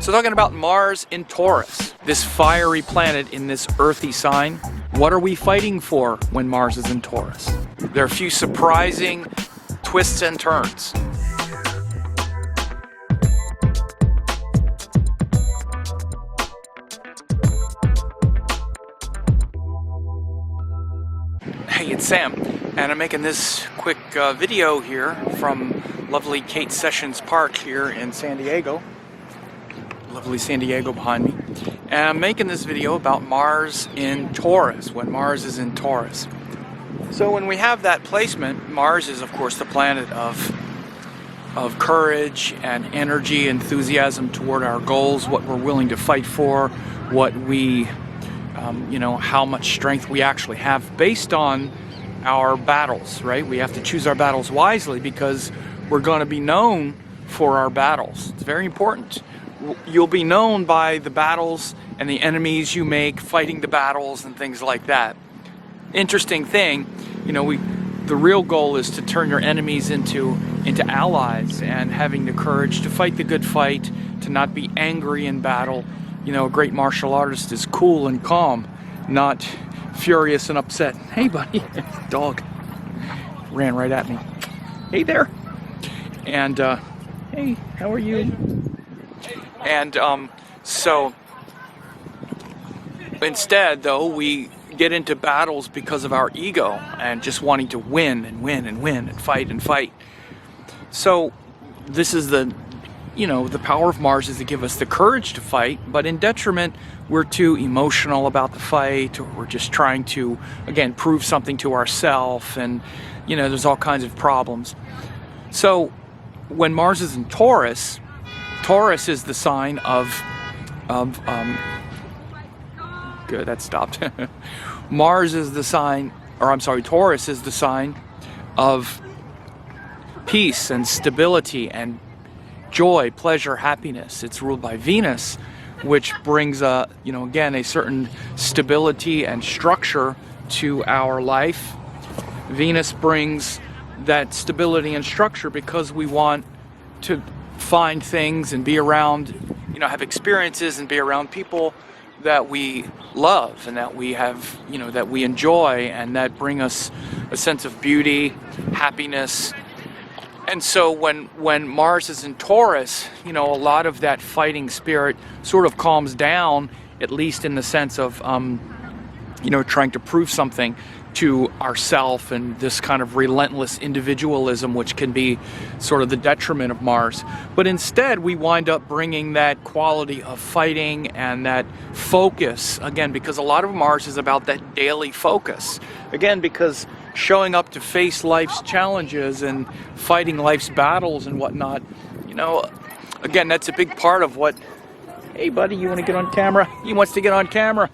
So talking about Mars in Taurus, this fiery planet in this earthy sign, what are we fighting for when Mars is in Taurus? There are a few surprising twists and turns. Hey, it's Sam, and I'm making this quick video here from lovely Kate Sessions Park here in San Diego. Lovely San Diego behind me. And I'm making this video about Mars in Taurus, when Mars is in Taurus. So when we have that placement, Mars is of course the planet of courage and energy, enthusiasm toward our goals, what we're willing to fight for, what we how much strength we actually have based on our battles, right? We have to choose our battles wisely because we're going to be known for our battles. It's very important. You'll be known by the battles and the enemies you make, fighting the battles and things like that. Interesting thing, the real goal is to turn your enemies into allies and having the courage to fight the good fight, to not be angry in battle. A great martial artist is cool and calm, not furious and upset. Hey buddy, dog ran right at me. Hey there. And hey, how are you? And so instead though, we get into battles because of our ego and just wanting to win and win and win and fight. So this is the power of Mars is to give us the courage to fight, but in detriment, we're too emotional about the fight, or we're just trying to, again, prove something to ourselves, and, there's all kinds of problems. So when Mars is in Taurus, Taurus is the sign of good, that stopped. Taurus is the sign of peace and stability and joy, pleasure, happiness. It's ruled by Venus, which brings again, a certain stability and structure to our life. Venus brings that stability and structure because we want to find things and be around, have experiences and be around people that we love and that we have, that we enjoy and that bring us a sense of beauty, happiness. And so when Mars is in Taurus, a lot of that fighting spirit sort of calms down, at least in the sense of, trying to prove something to ourself, and this kind of relentless individualism, which can be sort of the detriment of Mars. But instead, we wind up bringing that quality of fighting and that focus, again, because a lot of Mars is about that daily focus. Again, because showing up to face life's challenges and fighting life's battles and whatnot, again, that's a big part of what, hey buddy, you want to get on camera? He wants to get on camera.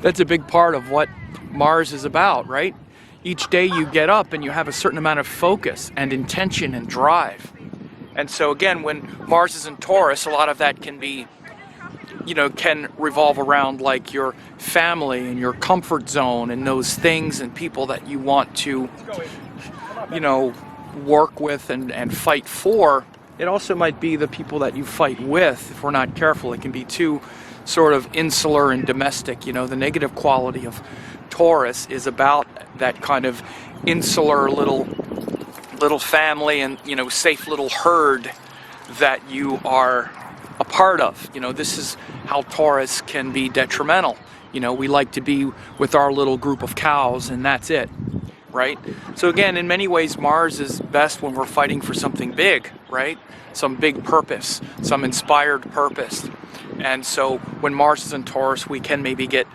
That's a big part of what Mars is about, right? Each day you get up and you have a certain amount of focus and intention and drive. And so again, when Mars is in Taurus, a lot of that can be, can revolve around like your family and your comfort zone and those things and people that you want to, work with and fight for. It also might be the people that you fight with. If we're not careful, it can be too sort of insular and domestic. The negative quality of Taurus is about that kind of insular little family and, safe little herd that you are a part of. This is how Taurus can be detrimental. We like to be with our little group of cows and that's it, right? So again, in many ways, Mars is best when we're fighting for something big, right? Some big purpose, some inspired purpose. And so when Mars is in Taurus, we can maybe get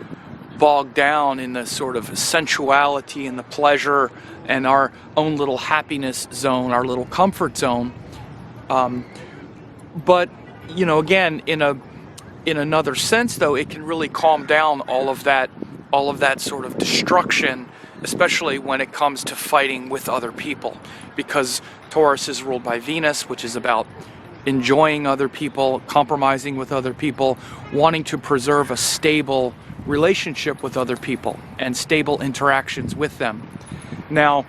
bogged down in the sort of sensuality and the pleasure and our own little happiness zone, our little comfort zone. But again, in another sense though, it can really calm down all of that sort of destruction, especially when it comes to fighting with other people, because Taurus is ruled by Venus, which is about enjoying other people, compromising with other people, wanting to preserve a stable relationship with other people and stable interactions with them. Now,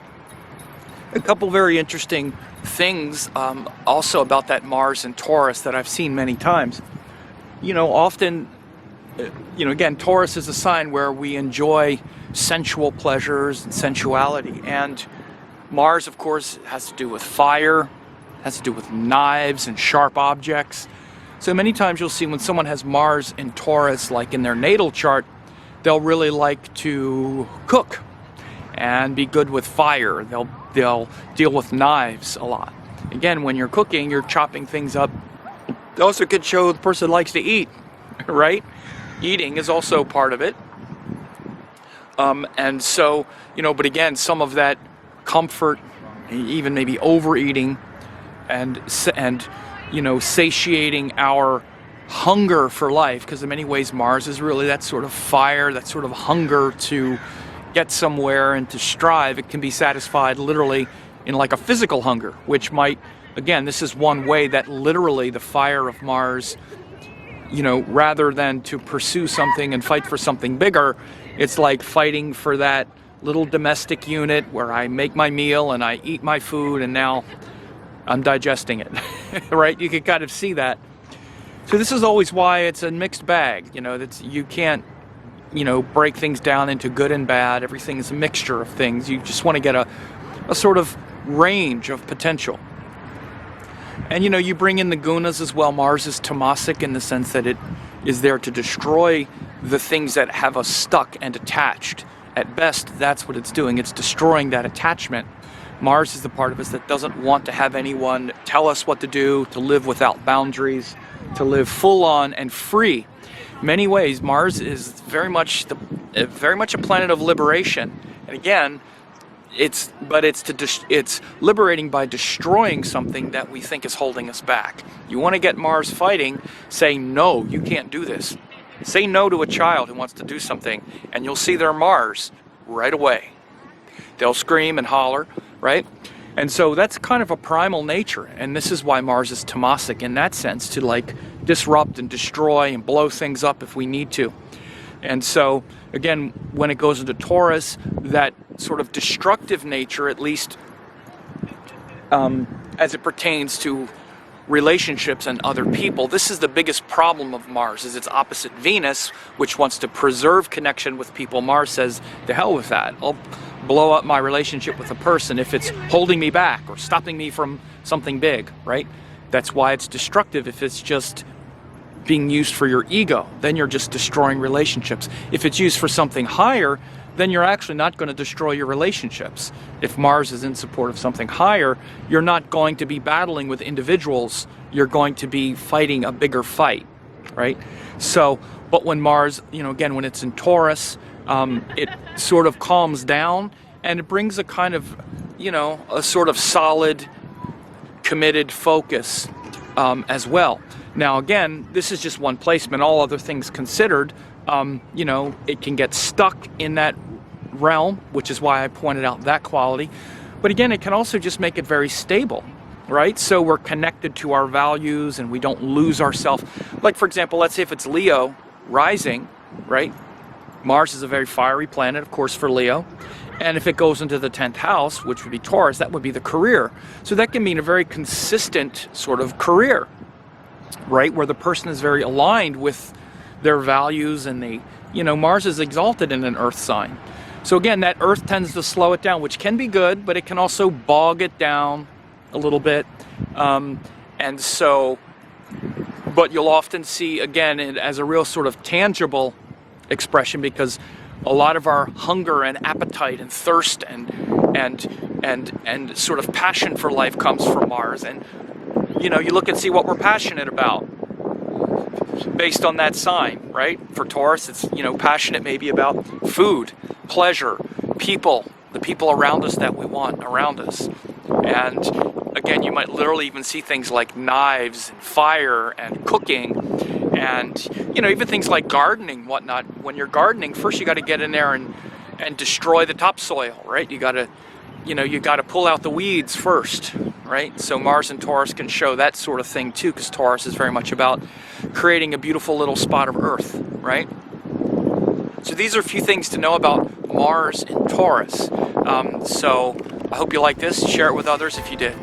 a couple very interesting things also about that Mars and Taurus that I've seen many times. Often, again, Taurus is a sign where we enjoy sensual pleasures and sensuality. And Mars, of course, has to do with fire, has to do with knives and sharp objects. So many times you'll see when someone has Mars in Taurus, like in their natal chart, they'll really like to cook and be good with fire. They'll deal with knives a lot. Again, when you're cooking, you're chopping things up. It also could show the person likes to eat, right? Eating is also part of it. And so, but again, some of that comfort, even maybe overeating and satiating our hunger for life, because in many ways Mars is really that sort of fire, that sort of hunger to get somewhere and to strive. It can be satisfied literally in like a physical hunger, which might, again, this is one way that literally the fire of Mars, rather than to pursue something and fight for something bigger, it's like fighting for that little domestic unit where I make my meal and I eat my food and now I'm digesting it, right? You can kind of see that. So this is always why it's a mixed bag, you can't, break things down into good and bad. Everything is a mixture of things. You just want to get a sort of range of potential. And you bring in the gunas as well. Mars is tamasic in the sense that it is there to destroy the things that have us stuck and attached. At best, that's what it's doing. It's destroying that attachment. Mars is the part of us that doesn't want to have anyone tell us what to do, to live without boundaries, to live full on and free. In many ways, Mars is very much a planet of liberation. And again, it's liberating by destroying something that we think is holding us back. You want to get Mars fighting, say no, you can't do this. Say no to a child who wants to do something, and you'll see their Mars right away. They'll scream and holler, right? And so that's kind of a primal nature, and this is why Mars is tamasic in that sense, to like disrupt and destroy and blow things up if we need to. And so, again, when it goes into Taurus, that sort of destructive nature, at least as it pertains to relationships and other people, this is the biggest problem of Mars, is its opposite Venus, which wants to preserve connection with people. Mars says, to hell with that. I'll blow up my relationship with a person if it's holding me back or stopping me from something big, right? That's why it's destructive. If it's just being used for your ego, then you're just destroying relationships. If it's used for something higher, then you're actually not going to destroy your relationships. If Mars is in support of something higher, you're not going to be battling with individuals. You're going to be fighting a bigger fight, right? So, but when Mars, again, when it's in Taurus, it sort of calms down and it brings a kind of, a sort of solid, committed focus as well. Now, again, this is just one placement. All other things considered, it can get stuck in that realm, which is why I pointed out that quality. But again, it can also just make it very stable, right? So we're connected to our values and we don't lose ourselves. Like, for example, let's say if it's Leo rising, right? Mars is a very fiery planet, of course, for Leo. And if it goes into the 10th house, which would be Taurus, that would be the career. So that can mean a very consistent sort of career, right? Where the person is very aligned with their values and Mars is exalted in an earth sign. So again, that earth tends to slow it down, which can be good, but it can also bog it down a little bit. And so, but you'll often see, again, it as a real sort of tangible expression, because a lot of our hunger and appetite and thirst and sort of passion for life comes from Mars. And you look and see what we're passionate about based on that sign, right? For Taurus, it's passionate maybe about food, pleasure, people, the people around us that we want around us. And again, you might literally even see things like knives and fire and cooking. And, even things like gardening, whatnot. When you're gardening, first you got to get in there and destroy the topsoil, right? You got to pull out the weeds first, right? So Mars and Taurus can show that sort of thing too, because Taurus is very much about creating a beautiful little spot of earth, right? So these are a few things to know about Mars and Taurus. So I hope you like this. Share it with others if you did.